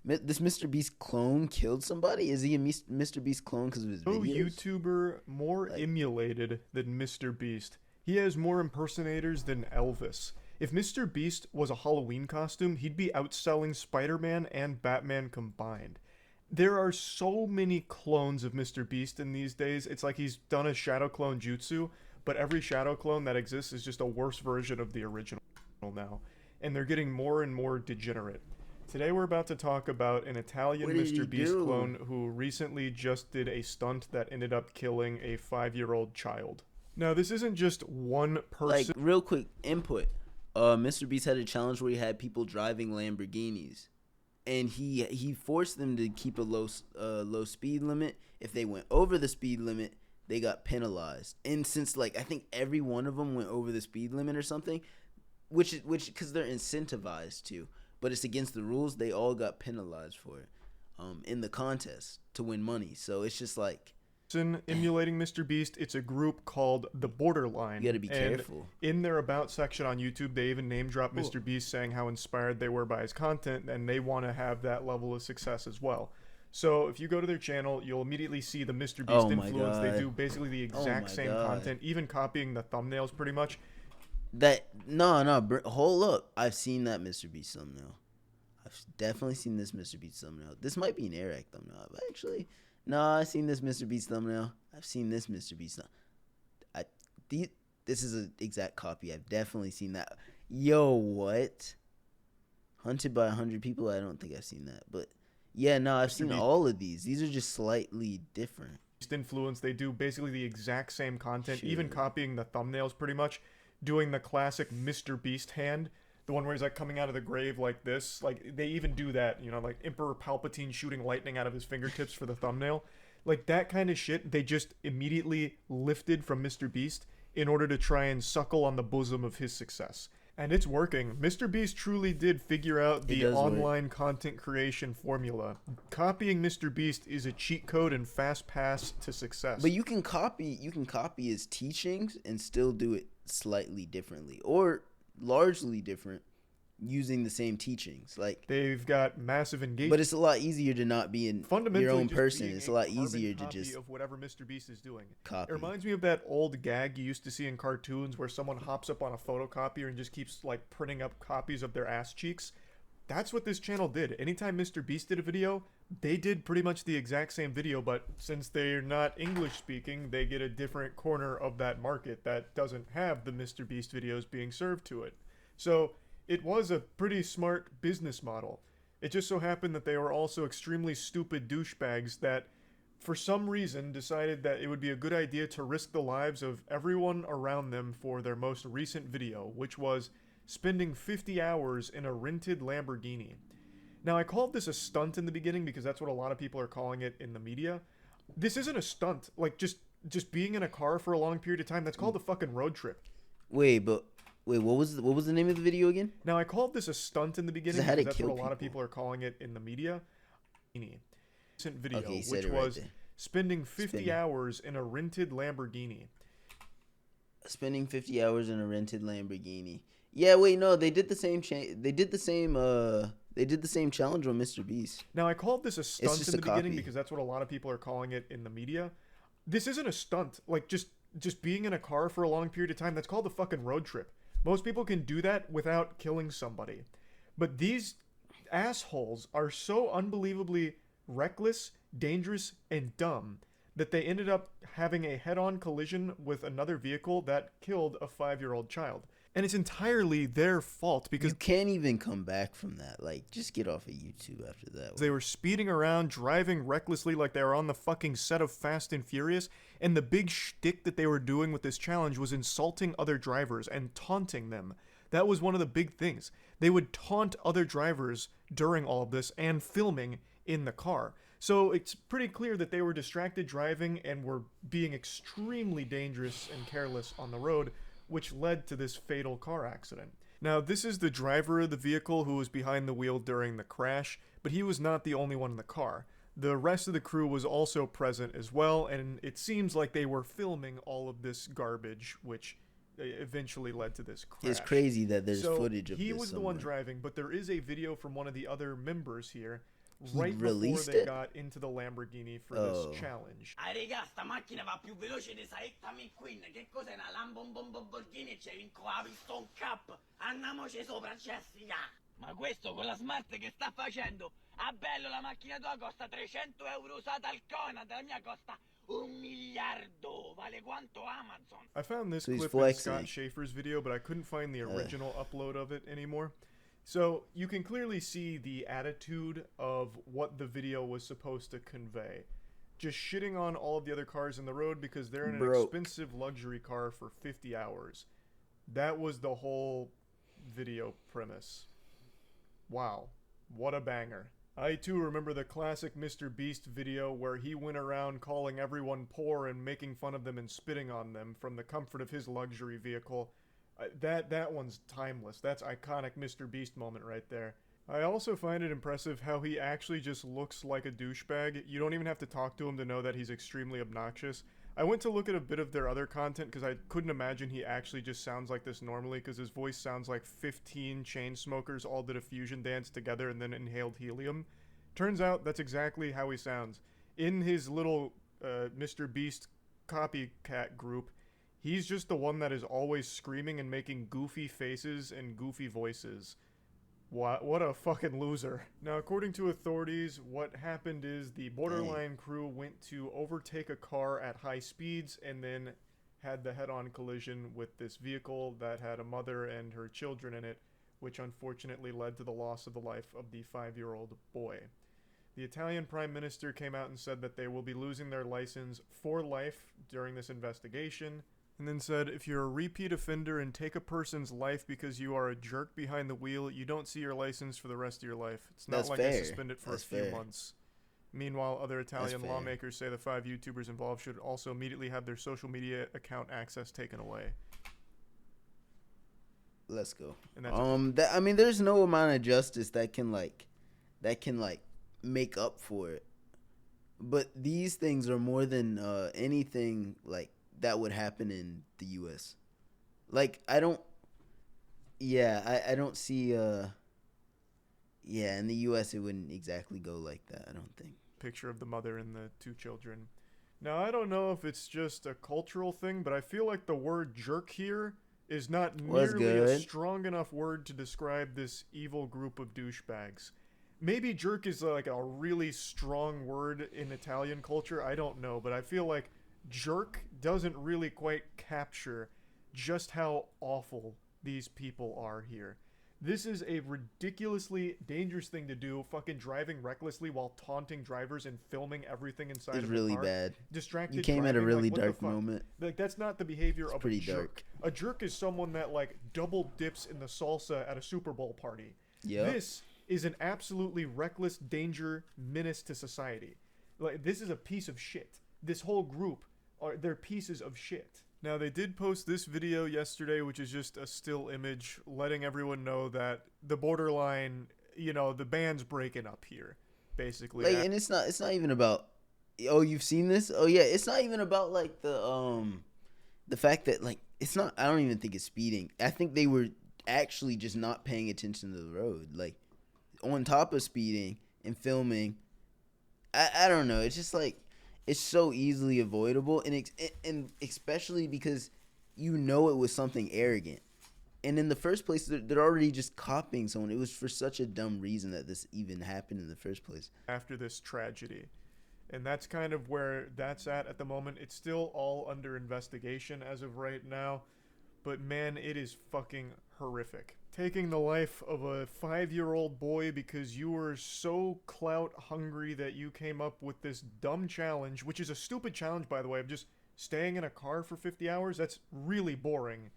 This Mr. Beast clone killed somebody? Is he a Mr. Beast clone because of his No videos? YouTuber more Like, emulated than MrBeast. He has more impersonators than Elvis. If MrBeast was a Halloween costume, he'd be outselling Spider-Man and Batman combined. There are so many clones of MrBeast in these days. It's like he's done a shadow clone jutsu, but every shadow clone that exists is just a worse version of the original now. And they're getting more and more degenerate. Today we're about to talk about an what Italian did he MrBeast do? clone who recently just did a stunt that ended up killing a 5-year-old child. Now, this isn't just one Like, person. real quick input. Mr. Beast had a challenge where he had people driving Lamborghinis, and he forced them to keep a low speed limit. If they went over the speed limit, they got penalized. And since like I think every one of them went over the speed limit or something, which because they're incentivized to, but it's against the rules. They all got penalized for it, in the contest to win money. So it's just like, dang, Emulating MrBeast. It's a group called The you Borderline. got to be And careful. in their About section on YouTube, they even name drop Ooh. MrBeast, saying how inspired they were by his content, and they want to have that level of success as well. So if you go to their channel, you'll immediately see the MrBeast Oh my influence. They god. do basically the Oh exact my same god. content, even copying the thumbnails pretty much. That no, hold up. I've seen that Mr. Beast thumbnail. I've definitely seen this Mr. Beast thumbnail. This might be an Eric thumbnail. But actually, no, I've seen this Mr. Beast thumbnail. I've seen this Mr. Beast. I this is an exact copy. I've definitely seen that. Yo, what? Hunted by 100 people. I don't think I've seen that, but yeah, no, I've seen MrBeast all of these. These are just slightly different. influence. They do basically the exact same content, even Shoot. copying the thumbnails pretty much, doing the classic MrBeast hand, the one where he's like coming out of the grave like this. Like they even do that, like Emperor Palpatine shooting lightning out of his fingertips for the thumbnail. Like that kind of shit, they just immediately lifted from MrBeast in order to try and suckle on the bosom of his success. And it's working. MrBeast truly did figure out It the does work. online content creation formula. Copying MrBeast is a cheat code and fast pass to success. But you can copy his teachings and still do it slightly differently or largely different using the same teachings. Like, They've got massive engagement. but it's a lot easier to not be in Fundamentally, your own just person. being It's a lot carbon easier to copy just of whatever MrBeast is doing. copy. It reminds me of that old gag you used to see in cartoons where someone hops up on a photocopier and just keeps like printing up copies of their ass cheeks. That's what this channel did. Anytime MrBeast did a video, they did pretty much the exact same video, but since they're not English speaking, they get a different corner of that market that doesn't have the MrBeast videos being served to it. So it was a pretty smart business model. It just so happened that they were also extremely stupid douchebags that, for some reason, decided that it would be a good idea to risk the lives of everyone around them for their most recent video, which was spending 50 hours in a rented Lamborghini. Now, I called this a stunt in the beginning because that's what a lot of people are calling it in the media. This isn't a stunt. Like, just being in a car for a long period of time, that's called a fucking road trip. Wait, what was the name of the video again? Now, I called this a stunt in the beginning it had because to that's what a kill lot of people. people are calling it in the media. Recent video, Okay, you said which it right was there. spending 50 Spending. hours in a rented Lamborghini. Spending 50 hours in a rented Lamborghini. Yeah, wait, no, they did the same they did the same challenge on Mr. Beast. Now, I called this a stunt just in a the beginning copy. because that's what a lot of people are calling it in the media. This isn't a stunt. Like, just being in a car for a long period of time, that's called a fucking road trip. Most people can do that without killing somebody. But these assholes are so unbelievably reckless, dangerous, and dumb that they ended up having a head-on collision with another vehicle that killed a 5-year-old child. And it's entirely their fault because You can't even come back from that. Like, just get off of YouTube after that. they were speeding around, driving recklessly like they were on the fucking set of Fast and Furious, and the big shtick that they were doing with this challenge was insulting other drivers and taunting them. That was one of the big things. They would taunt other drivers during all of this and filming in the car. So it's pretty clear that they were distracted driving and were being extremely dangerous and careless on the road, which led to this fatal car accident. Now, this is the driver of the vehicle who was behind the wheel during the crash, but he was not the only one in the car. The rest of the crew was also present as well, and it seems like they were filming all of this garbage, which eventually led to this crash. It's crazy that there's So footage of he this was the one somewhere. driving, but there is a video from one of the other members here right before released they it? got into the Lamborghini for this challenge. Ah regà, sta macchina va più veloce di Saetta McQueen. Che cos'è una Lamborghini e c'è vinco la Piston Cup? Andiamoci sopra, Jessica! Ma questo con la smart che sta facendo? Ah bello, la macchina tua costa 300 euro usata al Conad, la mia costa 1 miliardo, vale quanto Amazon. I found this So he's clip in flexing. Scott Schaefer's video, but I couldn't find the original upload of it anymore. So you can clearly see the attitude of what the video was supposed to convey. Just shitting on all of the other cars in the road because they're in an Broke. expensive luxury car for 50 hours. That was the whole video premise. Wow, what a banger. I too remember the classic MrBeast video where he went around calling everyone poor and making fun of them and spitting on them from the comfort of his luxury vehicle. That one's timeless. That's iconic MrBeast moment right there. I also find it impressive how he actually just looks like a douchebag. You don't even have to talk to him to know that he's extremely obnoxious. I went to look at a bit of their other content because I couldn't imagine he actually just sounds like this normally, because his voice sounds like 15 chain smokers all did a fusion dance together and then inhaled helium. Turns out that's exactly how he sounds. In his little MrBeast copycat group, he's just the one that is always screaming and making goofy faces and goofy voices. What a fucking loser. Now, according to authorities, what happened is the Borderline crew went to overtake a car at high speeds and then had the head-on collision with this vehicle that had a mother and her children in it, which unfortunately led to the loss of the life of the 5-year-old boy. The Italian Prime Minister came out and said that they will be losing their license for life during this investigation, and then said, if you're a repeat offender and take a person's life because you are a jerk behind the wheel, you don't see your license for the rest of your life. It's not That's like fair. they suspend it for That's a few fair. months. Meanwhile, other Italian fair. lawmakers say the 5 YouTubers involved should also immediately have their social media account access taken away. Let's go. And that's I mean, there's no amount of justice that can make up for it. But these things are more than anything like that would happen in the U.S. Like I don't see in the U.S. it wouldn't exactly go like that. I don't think. picture of the mother and the 2 children. Now, I don't know if it's just a cultural thing, but I feel like the word jerk here is not nearly a good. strong enough word to describe this evil group of douchebags. Maybe jerk is like a really strong word in Italian culture, I don't know, but I feel like jerk doesn't really quite capture just how awful these people are here. This is a ridiculously dangerous thing to do, fucking driving recklessly while taunting drivers and filming everything inside It's of really the car. bad. Distracted You came at a driving, really like, what the dark fuck? moment. Like, that's not the behavior of a pretty jerk. dark. A jerk is someone that, like, double dips in the salsa at a Super Bowl party. Yep. This is an absolutely reckless danger menace to society. Like, this is a piece of shit. This whole group, they're pieces of shit. Now, they did post this video yesterday, which is just a still image, letting everyone know that the Borderline, the band's breaking up here, basically. Like, and it's not even about. Oh, you've seen this? Oh yeah, it's not even about like the fact that like it's not. I don't even think it's speeding. I think they were actually just not paying attention to the road, like on top of speeding and filming. I don't know. It's just like it's so easily avoidable, and especially because it was something arrogant. And in the first place, they're already just copying someone. It was for such a dumb reason that this even happened in the first place. After this tragedy. And that's kind of where that's at the moment. It's still all under investigation as of right now. But man, it is fucking horrific. Taking the life of a 5-year-old boy because you were so clout hungry that you came up with this dumb challenge, which is a stupid challenge, by the way, of just staying in a car for 50 hours. That's really boring.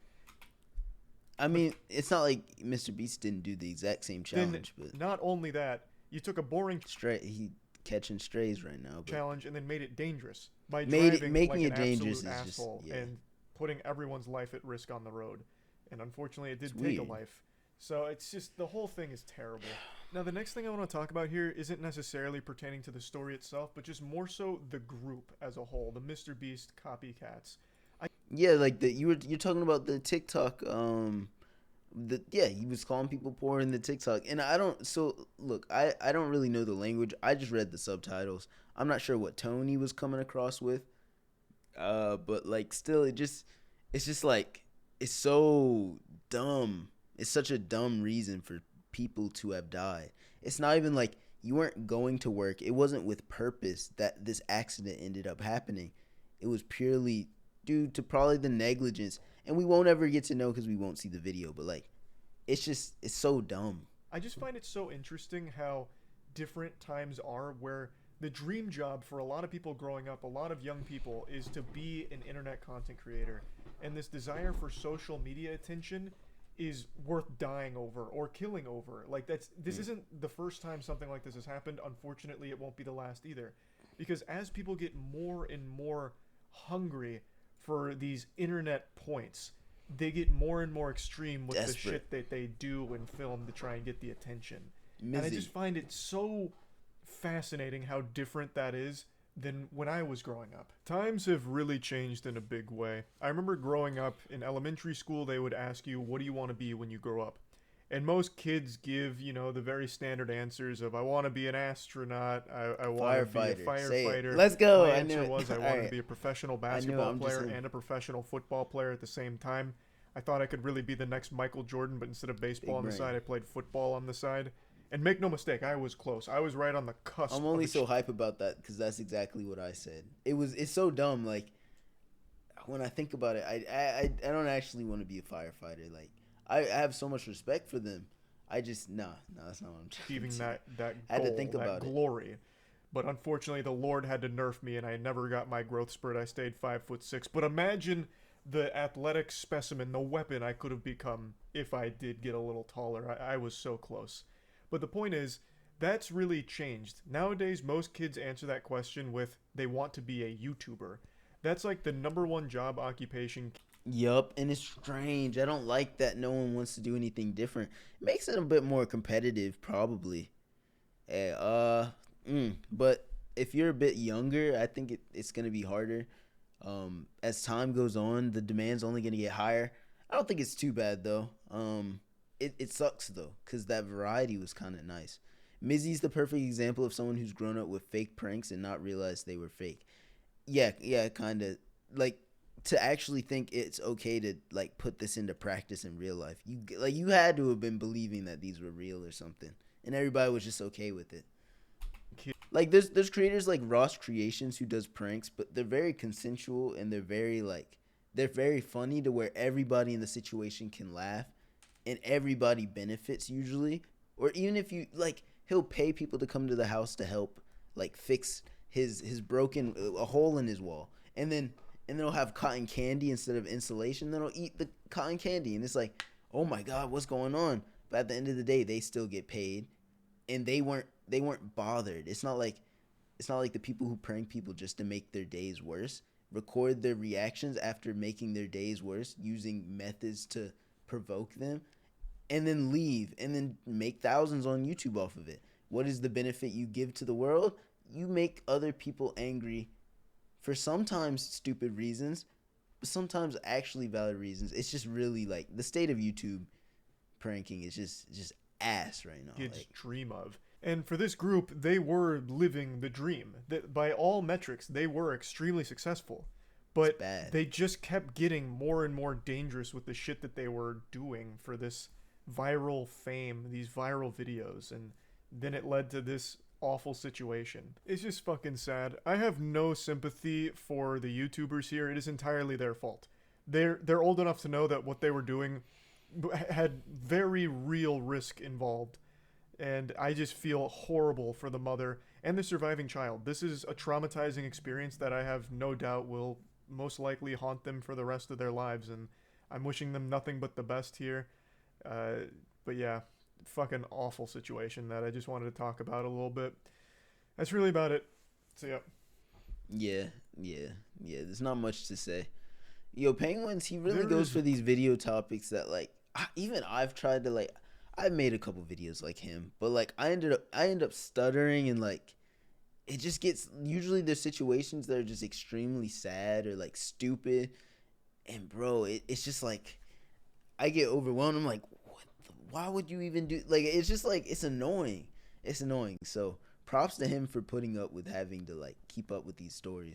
I mean, it's not like MrBeast didn't do the exact same challenge, but not only that, you took a boring he catching strays right now. But challenge and then made it dangerous by making like it an dangerous absolute is just asshole and putting everyone's life at risk on the road. And unfortunately, it did It's take a weird. life. So it's just, the whole thing is terrible. Now, the next thing I want to talk about here isn't necessarily pertaining to the story itself, but just more so the group as a whole, the MrBeast copycats. Yeah, like you're talking about the TikTok He was calling people poor in the TikTok, and I don't. So look, I don't really know the language. I just read the subtitles. I'm not sure what tone he was coming across with. But like still, it's just like it's so dumb. It's such a dumb reason for people to have died. It's not even like you weren't going to work. It wasn't with purpose that this accident ended up happening. It was purely due to probably the negligence, and we won't ever get to know because we won't see the video. But like, it's so dumb. I just find it so interesting how different times are where the dream job for a lot of people growing up, a lot of young people, is to be an internet content creator. And this desire for social media attention is worth dying over or killing over. Like this isn't the first time something like this has happened. Unfortunately, it won't be the last either. Because as people get more and more hungry for these internet points, they get more and more extreme with the shit that they do and film to try and get the attention. And I just find it so fascinating how different that is than when I was growing up. Times have really changed in a big way. I remember growing up in elementary school, they would ask you, what do you want to be when you grow up? And most kids give, the very standard answers of, I want to be an astronaut, I want to be a firefighter. Let's go. My answer was, I wanted to be a professional basketball player and a professional football player at the same time. I thought I could really be the next Michael Jordan, but instead of baseball on the side, I played football on the side. And make no mistake, I was close. I was right on the cusp. I'm only so hype about that because that's exactly what I said. It's so dumb. Like, when I think about it, I don't actually want to be a firefighter. Like, I have so much respect for them. I just no, that's not what I'm achieving that goal, I had to think about glory. But unfortunately, the Lord had to nerf me, and I never got my growth spurt. I stayed 5'6". But imagine the athletic specimen, the weapon I could have become if I did get a little taller. I was so close. But the point is, that's really changed. Nowadays, most kids answer that question with they want to be a YouTuber. That's like the #1 job occupation. Yup, and it's strange. I don't like that no one wants to do anything different. It makes it a bit more competitive, probably. But if you're a bit younger, I think it's going to be harder. As time goes on, the demand's only going to get higher. I don't think it's too bad, though. It sucks, though, because that variety was kind of nice. Mizzy's the perfect example of someone who's grown up with fake pranks and not realized they were fake. Yeah, kind of. Like, to actually think it's okay to, like, put this into practice in real life. You had to have been believing that these were real or something. And everybody was just okay with it. Like, there's creators like Ross Creations who does pranks, but they're very consensual and they're very funny to where everybody in the situation can laugh. And everybody benefits usually. Or even if you, like, he'll pay people to come to the house to help, like, fix his broken, a hole in his wall. And then they'll have cotton candy instead of insulation. Then they'll eat the cotton candy. And it's like, oh my God, what's going on? But at the end of the day, they still get paid. And they weren't bothered. It's not like the people who prank people just to make their days worse. Record their reactions after making their days worse using methods to provoke them. And then leave, and then make thousands on YouTube off of it. What is the benefit you give to the world? You make other people angry for sometimes stupid reasons, but sometimes actually valid reasons. It's just really, like, the state of YouTube pranking is just ass right now. Kids dream of. And for this group, they were living the dream. By all metrics, they were extremely successful. But they just kept getting more and more dangerous with the shit that they were doing for this viral fame, these viral videos, and then it led to this awful situation. It's just fucking sad. I have no sympathy for the YouTubers here. It is entirely their fault. They're old enough to know that what they were doing had very real risk involved, and I just feel horrible for the mother and the surviving child. This is a traumatizing experience that I have no doubt will most likely haunt them for the rest of their lives, and I'm wishing them nothing but the best here. But yeah, fucking awful situation that I just wanted to talk about a little bit. That's really about it. So yeah. Yeah. There's not much to say. Yo, Penguins, he really goes for these video topics that, like, even I've tried to, like, I've made a couple videos like him, but, like, I end up stuttering, and, like, it just gets, usually there's situations that are just extremely sad or, like, stupid, and bro, it's just like I get overwhelmed. I'm like, why would you even do like? It's just like it's annoying. It's annoying. So props to him for putting up with having to like keep up with these stories.